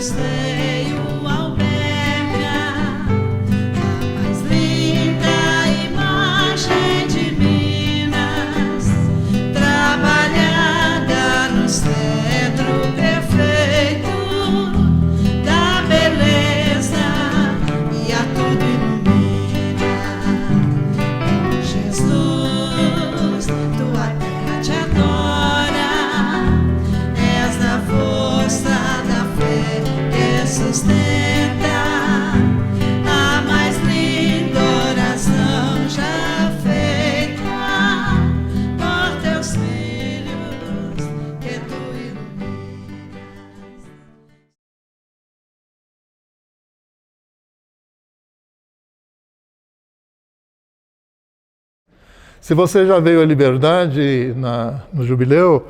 esteio alberga a mais linda imagem de Minas, trabalhada no cedro perfeito da beleza, e a tudo ilumina. Jesus, tua terra te adora, és a força da fé que sustenta a mais linda oração já feita por teus filhos que tu iluminas. Se você já veio à Liberdade no Jubileu,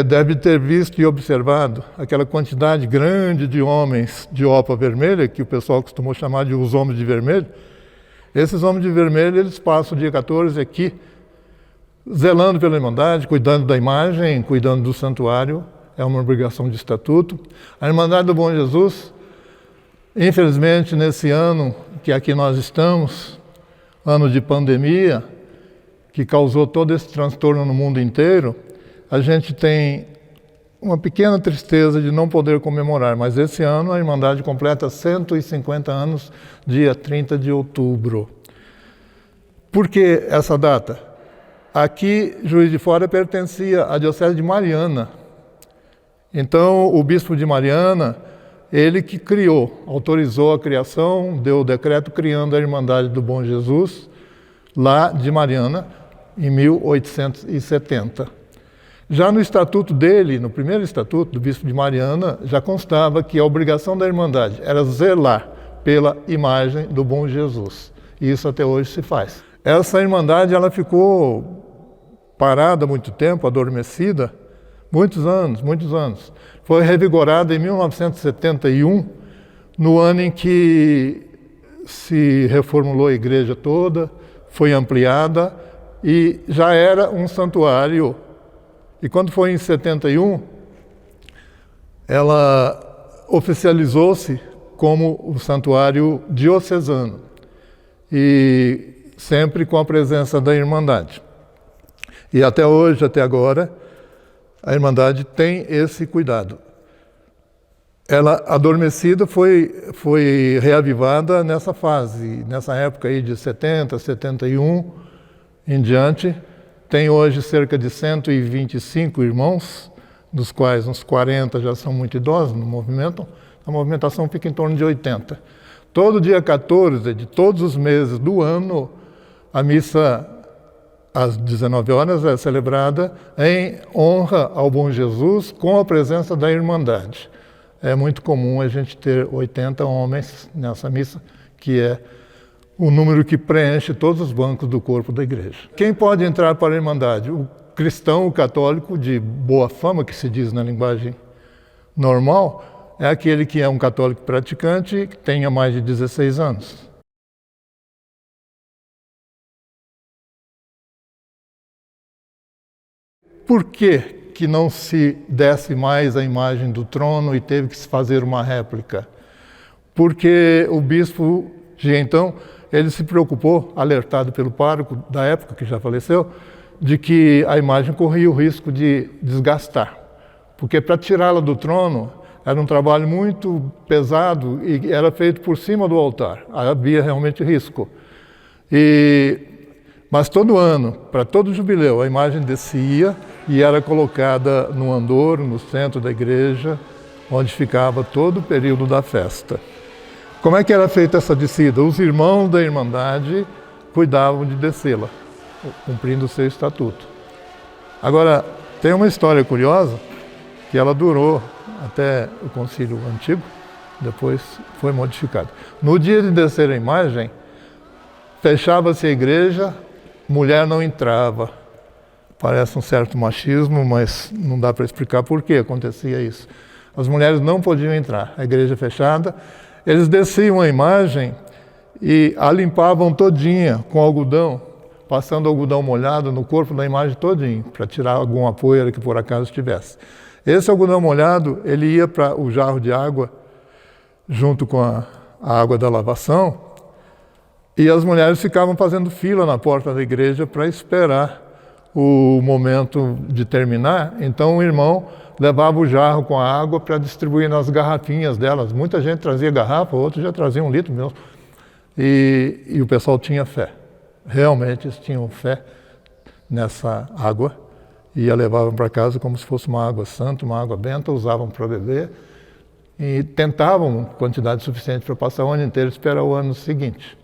deve ter visto e observado aquela quantidade grande de homens de opa vermelha, que o pessoal costumou chamar de os homens de vermelho. Esses homens de vermelho, eles passam o dia 14 aqui, zelando pela Irmandade, cuidando da imagem, cuidando do santuário. É uma obrigação de estatuto. A Irmandade do Bom Jesus, infelizmente, nesse ano que aqui nós estamos, ano de pandemia, que causou todo esse transtorno no mundo inteiro, a gente tem uma pequena tristeza de não poder comemorar, mas esse ano a Irmandade completa 150 anos, dia 30 de outubro. Por que essa data? Aqui, Juiz de Fora pertencia à Diocese de Mariana. Então, o Bispo de Mariana, ele que criou, autorizou a criação, deu o decreto criando a Irmandade do Bom Jesus, lá de Mariana, em 1870. Já no estatuto dele, no primeiro estatuto do Bispo de Mariana, já constava que a obrigação da Irmandade era zelar pela imagem do Bom Jesus. E isso até hoje se faz. Essa Irmandade, ela ficou parada há muito tempo, adormecida, muitos anos. Foi revigorada em 1971, no ano em que se reformulou a igreja toda, foi ampliada e já era um santuário. E quando foi em 71, ela oficializou-se como o santuário diocesano, e sempre com a presença da Irmandade. E até hoje, até agora, a Irmandade tem esse cuidado. Ela, adormecida, foi reavivada nessa fase, nessa época aí de 70, 71 em diante. Tem hoje cerca de 125 irmãos, dos quais uns 40 já são muito idosos no movimento. A movimentação fica em torno de 80. Todo dia 14 de todos os meses do ano, a missa às 19 horas é celebrada em honra ao Bom Jesus, com a presença da Irmandade. É muito comum a gente ter 80 homens nessa missa, que é o número que preenche todos os bancos do corpo da igreja. Quem pode entrar para a Irmandade? O cristão, o católico de boa fama, que se diz na linguagem normal, é aquele que é um católico praticante, que tenha mais de 16 anos. Por que não se desce mais a imagem do trono e teve que se fazer uma réplica? Porque o bispo de então, ele se preocupou, alertado pelo pároco da época, que já faleceu, de que a imagem corria o risco de desgastar. Porque para tirá-la do trono era um trabalho muito pesado e era feito por cima do altar. Havia realmente risco. Mas todo ano, para todo jubileu, a imagem descia e era colocada no andouro, no centro da igreja, onde ficava todo o período da festa. Como é que era feita essa descida? Os irmãos da Irmandade cuidavam de descê-la, cumprindo o seu estatuto. Agora, tem uma história curiosa, que ela durou até o Concílio Antigo, depois foi modificado. No dia de descer a imagem, fechava-se a igreja, mulher não entrava. Parece um certo machismo, mas não dá para explicar por que acontecia isso. As mulheres não podiam entrar, a igreja fechada. Eles desciam a imagem e a limpavam todinha com algodão, passando algodão molhado no corpo da imagem todinho, para tirar alguma poeira que por acaso tivesse. Esse algodão molhado, ele ia para o jarro de água, junto com a água da lavação, e as mulheres ficavam fazendo fila na porta da igreja para esperar o momento de terminar. Então o irmão levava o jarro com a água para distribuir nas garrafinhas delas. Muita gente trazia garrafa, outros já traziam 1 litro mesmo. E o pessoal tinha fé. Realmente eles tinham fé nessa água. E a levavam para casa como se fosse uma água santa, uma água benta, usavam para beber. E tentavam quantidade suficiente para passar o ano inteiro e esperar o ano seguinte.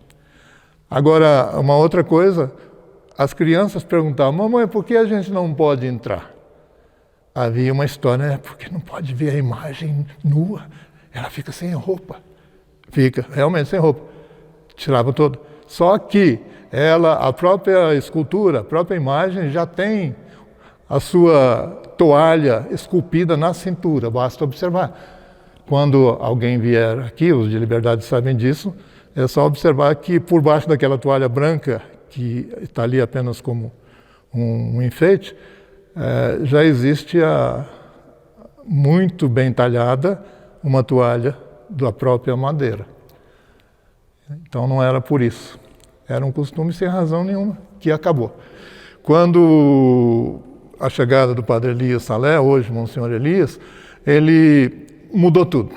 Agora, uma outra coisa, as crianças perguntavam: mamãe, por que a gente não pode entrar? Havia uma história, porque não pode ver a imagem nua, ela fica sem roupa. Fica realmente sem roupa. Tirava todo. Só que ela, a própria escultura, a própria imagem já tem a sua toalha esculpida na cintura, basta observar. Quando alguém vier aqui, os de Liberdade sabem disso, é só observar que por baixo daquela toalha branca, que está ali apenas como um enfeite, já existe muito bem talhada uma toalha da própria madeira. Então não era por isso. Era um costume sem razão nenhuma, que acabou. Quando a chegada do padre Elias Salé, hoje Monsenhor Elias, ele mudou tudo.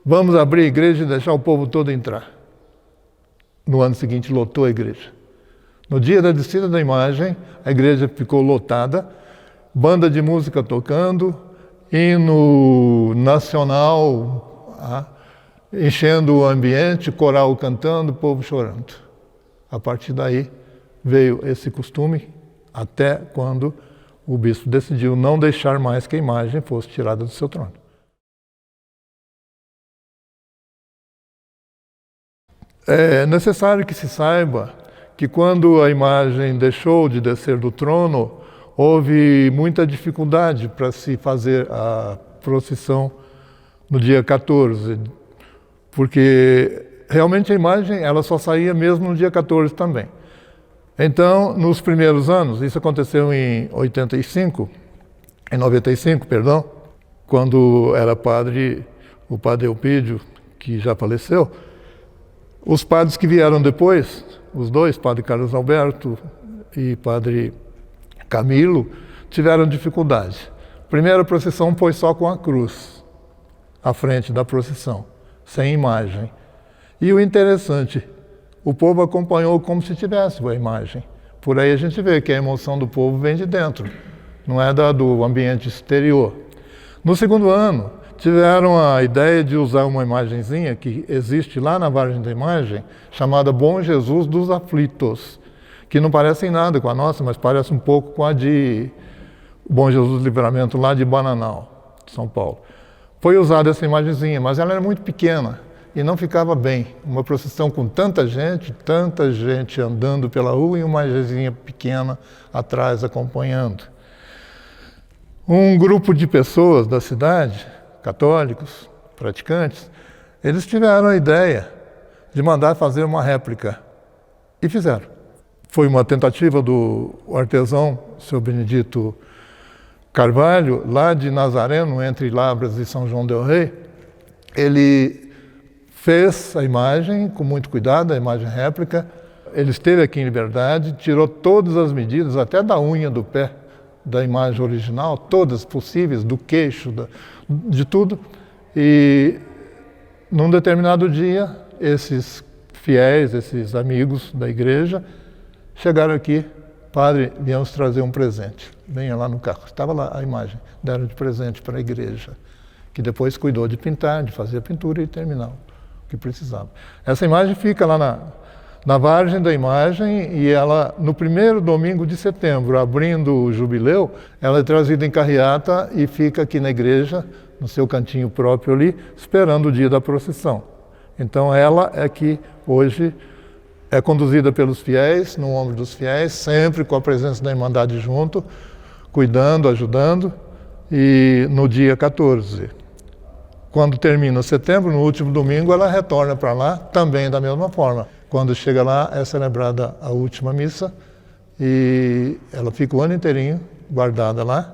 Vamos abrir a igreja e deixar o povo todo entrar. No ano seguinte lotou a igreja. No dia da descida da imagem, a igreja ficou lotada, banda de música tocando, hino nacional, enchendo o ambiente, coral cantando, o povo chorando. A partir daí veio esse costume, até quando o bispo decidiu não deixar mais que a imagem fosse tirada do seu trono. É necessário que se saiba que quando a imagem deixou de descer do trono, houve muita dificuldade para se fazer a procissão no dia 14, porque realmente a imagem ela só saía mesmo no dia 14 também. Então, nos primeiros anos, isso aconteceu em 95, perdão, quando era padre, o padre Eupídio, que já faleceu. Os padres que vieram depois, os dois, padre Carlos Alberto e padre Camilo, tiveram dificuldade. A primeira procissão foi só com a cruz, à frente da procissão, sem imagem. E o interessante, o povo acompanhou como se tivesse a imagem. Por aí a gente vê que a emoção do povo vem de dentro, não é do ambiente exterior. No segundo ano, tiveram a ideia de usar uma imagenzinha que existe lá na Vargem da Imagem, chamada Bom Jesus dos Aflitos, que não parece em nada com a nossa, mas parece um pouco com a de Bom Jesus do Livramento, lá de Bananal, São Paulo. Foi usada essa imagenzinha, mas ela era muito pequena e não ficava bem. Uma procissão com tanta gente andando pela rua e uma imagenzinha pequena atrás acompanhando. Um grupo de pessoas da cidade, católicos, praticantes, eles tiveram a ideia de mandar fazer uma réplica e fizeram. Foi uma tentativa do artesão, seu Benedito Carvalho, lá de Nazareno, entre Lavras e São João del Rei. Ele fez a imagem com muito cuidado, a imagem réplica. Ele esteve aqui em Liberdade, tirou todas as medidas, até da unha do pé da imagem original, todas possíveis, do queixo, de tudo. E num determinado dia, esses fiéis, esses amigos da igreja, chegaram aqui: padre, viemos trazer um presente. Venha lá no carro. Estava lá a imagem, deram de presente para a igreja, que depois cuidou de pintar, de fazer a pintura e terminar o que precisava. Essa imagem fica lá na Vargem da Imagem, e ela, no primeiro domingo de setembro, abrindo o jubileu, ela é trazida em carreata e fica aqui na igreja, no seu cantinho próprio ali, esperando o dia da procissão. Então ela é que hoje é conduzida pelos fiéis, no ombro dos fiéis, sempre com a presença da Irmandade junto, cuidando, ajudando, e no dia 14. Quando termina setembro, no último domingo, ela retorna para lá, também da mesma forma. Quando chega lá, é celebrada a última missa e ela fica o ano inteirinho guardada lá,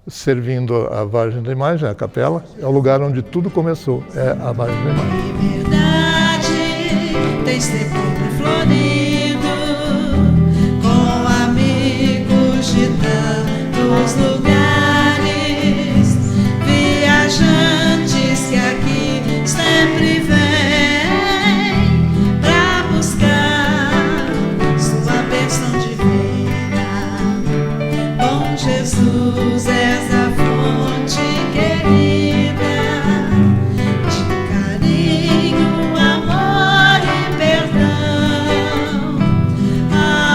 servindo a Vargem da Imagem, a capela, é o lugar onde tudo começou, é a Vargem da Imagem. Liberdade, tem sepulcro florido, com amigos de tantos lugares, viajantes que aqui sempre vêm pra buscar sua bênção divina. Bom Jesus, és a fonte querida de carinho, amor e perdão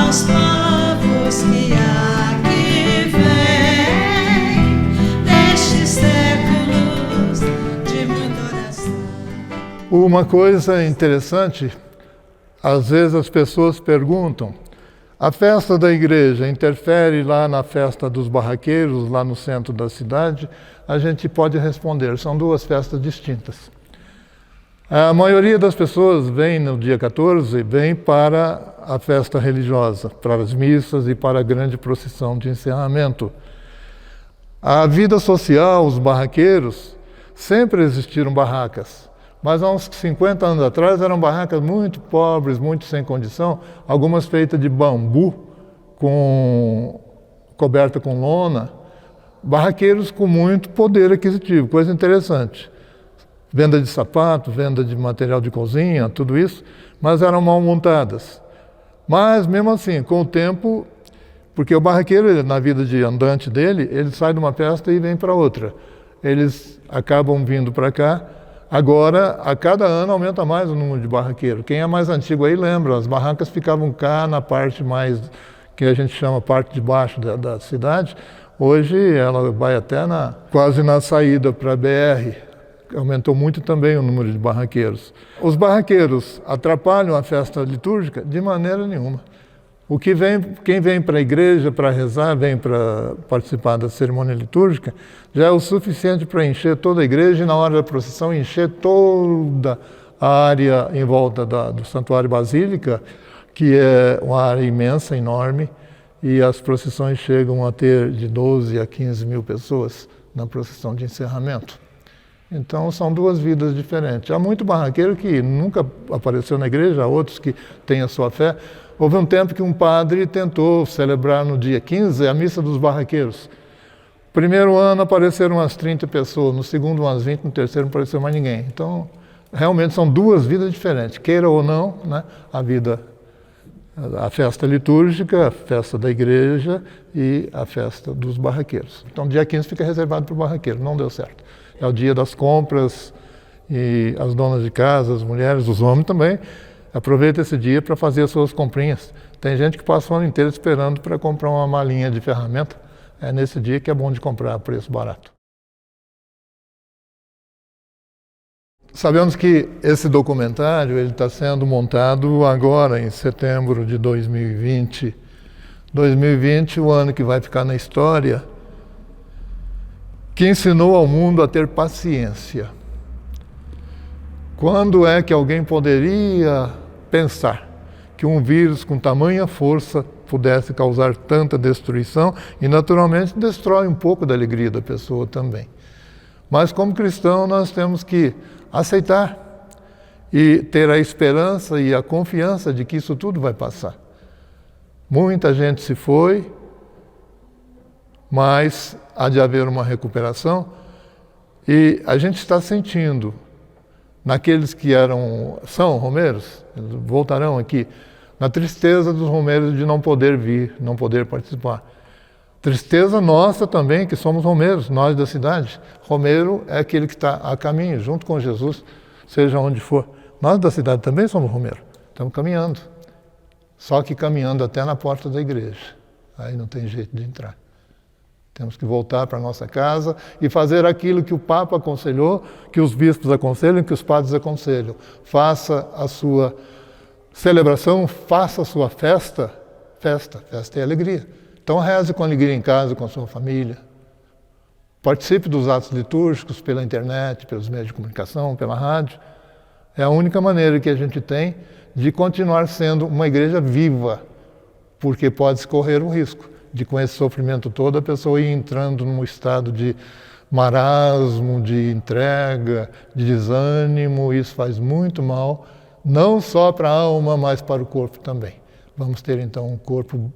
aos povos que aqui vêm nestes séculos de muita oração. Uma coisa interessante, às vezes as pessoas perguntam, a festa da igreja interfere lá na festa dos barraqueiros, lá no centro da cidade? A gente pode responder, são duas festas distintas. A maioria das pessoas vem no dia 14, vem para a festa religiosa, para as missas e para a grande procissão de encerramento. A vida social, os barraqueiros, sempre existiram barracas. Mas há uns 50 anos atrás eram barracas muito pobres, muito sem condição, algumas feitas de bambu, coberta com lona, barraqueiros com muito poder aquisitivo, coisa interessante. Venda de sapato, venda de material de cozinha, tudo isso, mas eram mal montadas. Mas mesmo assim, com o tempo, porque o barraqueiro, na vida de andante dele, ele sai de uma festa e vem para outra. Eles acabam vindo para cá. Agora, a cada ano aumenta mais o número de barraqueiros. Quem é mais antigo aí lembra, as barracas ficavam cá na parte mais, que a gente chama parte de baixo da cidade. Hoje ela vai até quase na saída para a BR. Aumentou muito também o número de barraqueiros. Os barraqueiros atrapalham a festa litúrgica? De maneira nenhuma. Quem vem para a igreja para rezar, vem para participar da cerimônia litúrgica, já é o suficiente para encher toda a igreja e na hora da procissão encher toda a área em volta do Santuário Basílica, que é uma área imensa, enorme, e as procissões chegam a ter de 12 a 15 mil pessoas na procissão de encerramento. Então são duas vidas diferentes. Há muito barraqueiro que nunca apareceu na igreja, há outros que têm a sua fé. Houve um tempo que um padre tentou celebrar no dia 15 a missa dos barraqueiros. Primeiro ano apareceram umas 30 pessoas, no segundo umas 20, no terceiro não apareceu mais ninguém. Então, realmente são duas vidas diferentes, queira ou não, né? A festa litúrgica, a festa da igreja e a festa dos barraqueiros. Então, dia 15 fica reservado para o barraqueiro, não deu certo. É o dia das compras e as donas de casa, as mulheres, os homens também, aproveita esse dia para fazer as suas comprinhas. Tem gente que passa o ano inteiro esperando para comprar uma malinha de ferramenta. É nesse dia que é bom de comprar a preço barato. Sabemos que esse documentário está sendo montado agora, em setembro de 2020. 2020, o ano que vai ficar na história, que ensinou ao mundo a ter paciência. Quando é que alguém poderia pensar que um vírus com tamanha força pudesse causar tanta destruição e, naturalmente, destrói um pouco da alegria da pessoa também. Mas, como cristão, nós temos que aceitar e ter a esperança e a confiança de que isso tudo vai passar. Muita gente se foi, mas há de haver uma recuperação e a gente está sentindo naqueles que são romeiros, voltarão aqui, na tristeza dos romeiros de não poder vir, não poder participar. Tristeza nossa também, que somos romeiros, nós da cidade. Romeiro é aquele que está a caminho, junto com Jesus, seja onde for. Nós da cidade também somos romeiros, estamos caminhando. Só que caminhando até na porta da igreja. Aí não tem jeito de entrar. Temos que voltar para a nossa casa e fazer aquilo que o Papa aconselhou, que os bispos aconselham, que os padres aconselham. Faça a sua celebração, faça a sua festa. Festa é alegria. Então reze com alegria em casa, com a sua família. Participe dos atos litúrgicos pela internet, pelos meios de comunicação, pela rádio. É a única maneira que a gente tem de continuar sendo uma igreja viva, porque pode-se correr o risco com esse sofrimento todo, a pessoa ir entrando num estado de marasmo, de entrega, de desânimo. Isso faz muito mal, não só para a alma, mas para o corpo também. Vamos ter então um corpo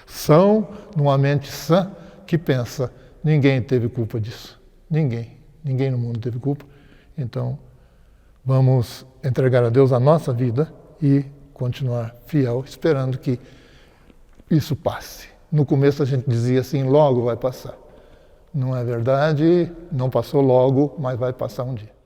são, numa mente sã, que pensa, ninguém teve culpa disso. Ninguém no mundo teve culpa. Então, vamos entregar a Deus a nossa vida e continuar fiel, esperando que isso passe. No começo a gente dizia assim, logo vai passar. Não é verdade, não passou logo, mas vai passar um dia.